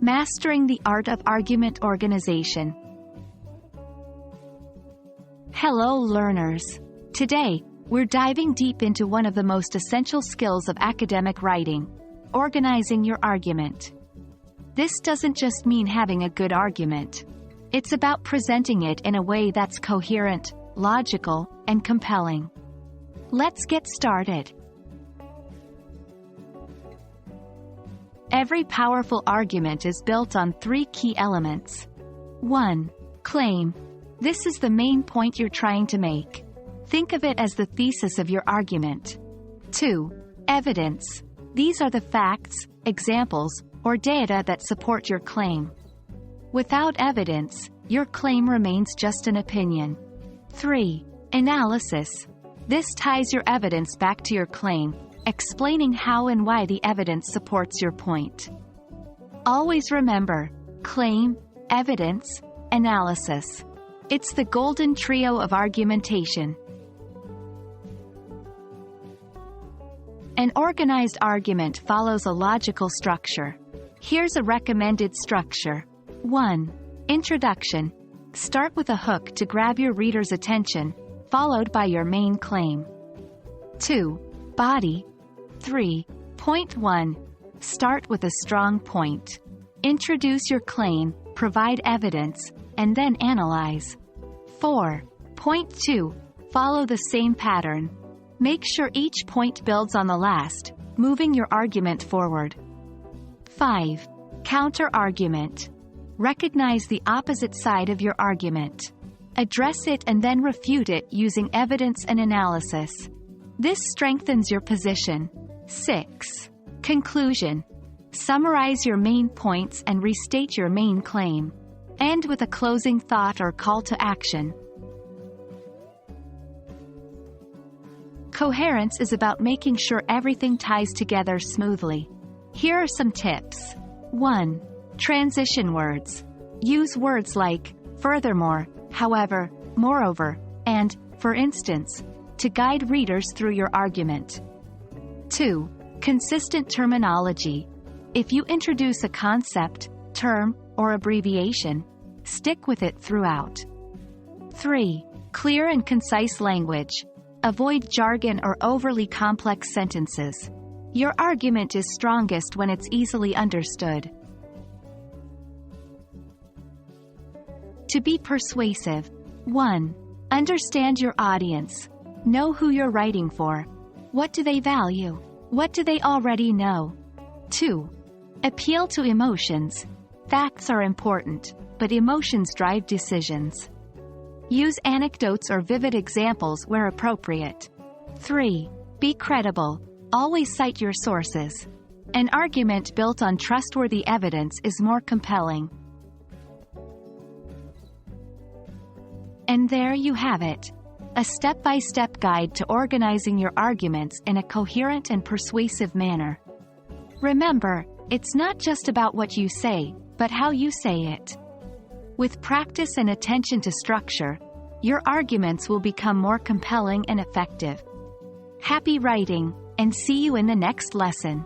Mastering the Art of Argument Organization. Hello learners! Today, we're diving deep into one of the most essential skills of academic writing: organizing your argument. This doesn't just mean having a good argument. It's about presenting it in a way that's coherent, logical, and compelling. Let's get started. Every powerful argument is built on three key elements. 1. Claim. This is the main point you're trying to make. Think of it as the thesis of your argument. 2. Evidence. These are the facts, examples, or data that support your claim. Without evidence, your claim remains just an opinion. 3. Analysis. This ties your evidence back to your claim, explaining how and why the evidence supports your point. Always remember: claim, evidence, analysis. It's the golden trio of argumentation. An organized argument follows a logical structure. Here's a recommended structure. 1. Introduction. Start with a hook to grab your reader's attention, followed by your main claim. 2. Body. 3. Point 1. Start with a strong point. Introduce your claim, provide evidence, and then analyze. 4. Point 2. Follow the same pattern. Make sure each point builds on the last, moving your argument forward. 5. Counter-argument. Recognize the opposite side of your argument. Address it and then refute it using evidence and analysis. This strengthens your position. 6. Conclusion. Summarize your main points and restate your main claim. End with a closing thought or call to action. Coherence is about making sure everything ties together smoothly. Here are some tips. 1. Transition words. Use words like furthermore, however, moreover, and for instance, to guide readers through your argument. 2. Consistent terminology. If you introduce a concept, term, or abbreviation, stick with it throughout. 3. Clear and concise language. Avoid jargon or overly complex sentences. Your argument is strongest when it's easily understood. To be persuasive. 1. Understand your audience. Know who you're writing for. What do they value? What do they already know? 2. Appeal to emotions. Facts are important, but emotions drive decisions. Use anecdotes or vivid examples where appropriate. 3. Be credible. Always cite your sources. An argument built on trustworthy evidence is more compelling. And there you have it. A step-by-step guide to organizing your arguments in a coherent and persuasive manner. Remember, it's not just about what you say, but how you say it. With practice and attention to structure, your arguments will become more compelling and effective. Happy writing, and see you in the next lesson.